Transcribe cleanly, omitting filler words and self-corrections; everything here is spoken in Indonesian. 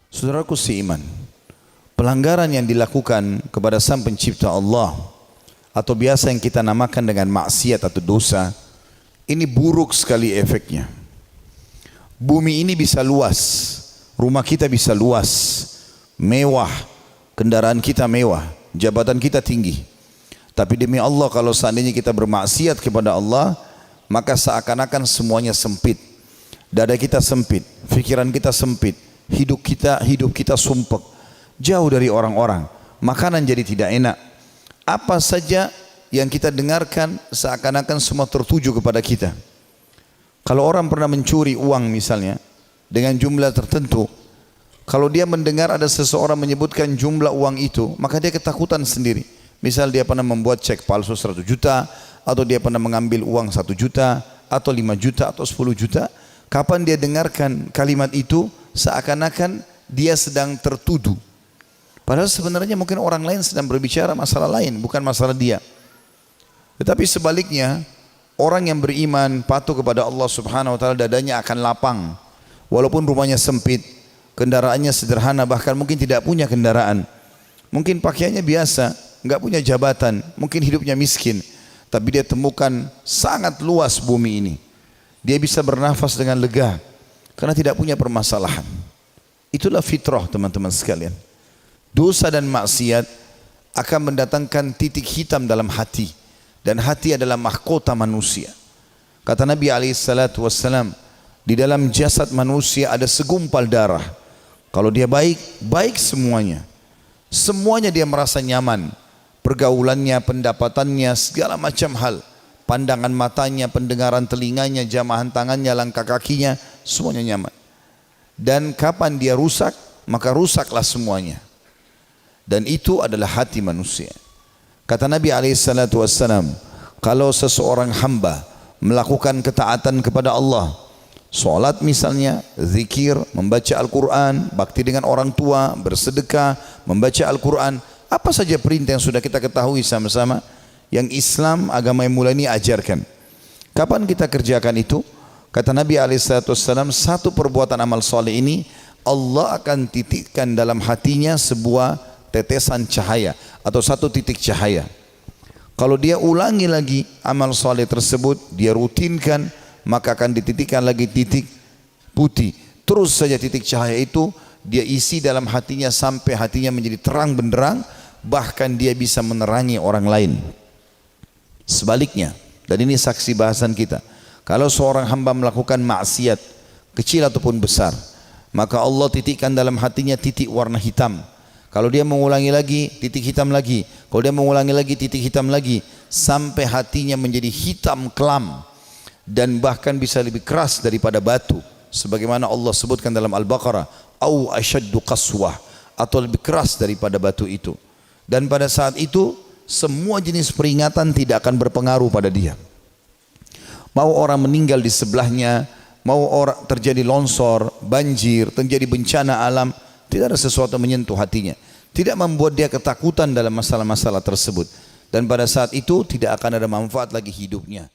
Saudaraku seiman, pelanggaran yang dilakukan kepada Sang Pencipta Allah atau biasa yang kita namakan dengan maksiat atau dosa, ini buruk sekali efeknya. Bumi ini bisa luas, rumah kita bisa luas, mewah, kendaraan kita mewah, jabatan kita tinggi. Tapi demi Allah, kalau seandainya kita bermaksiat kepada Allah, maka seakan-akan semuanya sempit. Dada kita sempit, pikiran kita sempit, hidup kita sumpek, jauh dari orang-orang, makanan jadi tidak enak. Apa saja yang kita dengarkan seakan-akan semua tertuju kepada kita. Kalau orang pernah mencuri uang misalnya dengan jumlah tertentu, kalau dia mendengar ada seseorang menyebutkan jumlah uang itu, maka dia ketakutan sendiri. Misal dia pernah membuat cek palsu 100 juta, atau dia pernah mengambil uang 1 juta, atau 5 juta, atau 10 juta. Kapan dia dengarkan kalimat itu, seakan-akan dia sedang tertuduh. Padahal sebenarnya mungkin orang lain sedang berbicara masalah lain, bukan masalah dia. Tetapi sebaliknya, orang yang beriman, patuh kepada Allah Subhanahu wa taala, dadanya akan lapang. Walaupun rumahnya sempit, kendaraannya sederhana, bahkan mungkin tidak punya kendaraan. Mungkin pakaiannya biasa, enggak punya jabatan, mungkin hidupnya miskin. Tapi dia temukan sangat luas bumi ini. Dia bisa bernafas dengan lega karena tidak punya permasalahan. Itulah fitrah teman-teman sekalian. Dosa dan maksiat akan mendatangkan titik hitam dalam hati. Dan hati adalah mahkota manusia. Kata Nabi SAW, di dalam jasad manusia ada segumpal darah. Kalau dia baik, baik semuanya. Semuanya dia merasa nyaman. Pergaulannya, pendapatannya, segala macam hal. Pandangan matanya, pendengaran telinganya, jamahan tangannya, langkah kakinya, semuanya nyaman. Dan kapan dia rusak, maka rusaklah semuanya. Dan itu adalah hati manusia. Kata Nabi SAW, kalau seseorang hamba melakukan ketaatan kepada Allah, solat misalnya, zikir, membaca Al-Quran, bakti dengan orang tua, bersedekah, membaca Al-Quran, apa saja perintah yang sudah kita ketahui sama-sama, yang Islam agama yang mulai ini ajarkan. Kapan kita kerjakan itu? Kata Nabi SAW, satu perbuatan amal soleh ini Allah akan titikkan dalam hatinya sebuah tetesan cahaya atau satu titik cahaya. Kalau dia ulangi lagi amal soleh tersebut, dia rutinkan, maka akan dititikkan lagi titik putih. Terus saja titik cahaya itu dia isi dalam hatinya sampai hatinya menjadi terang benderang, bahkan dia bisa menerangi orang lain. Sebaliknya, dan ini saksi bahasan kita, kalau seorang hamba melakukan maksiat kecil ataupun besar, maka Allah titikkan dalam hatinya titik warna hitam. Kalau dia mengulangi lagi, titik hitam lagi. Kalau dia mengulangi lagi, titik hitam lagi, sampai hatinya menjadi hitam kelam dan bahkan bisa lebih keras daripada batu, sebagaimana Allah sebutkan dalam Al-Baqarah, au asyaddu qaswah, atau lebih keras daripada batu itu. Dan pada saat itu semua jenis peringatan tidak akan berpengaruh pada dia. Mau orang meninggal di sebelahnya, mau orang terjadi longsor, banjir, terjadi bencana alam, tidak ada sesuatu menyentuh hatinya, tidak membuat dia ketakutan dalam masalah-masalah tersebut. Dan pada saat itu tidak akan ada manfaat lagi hidupnya.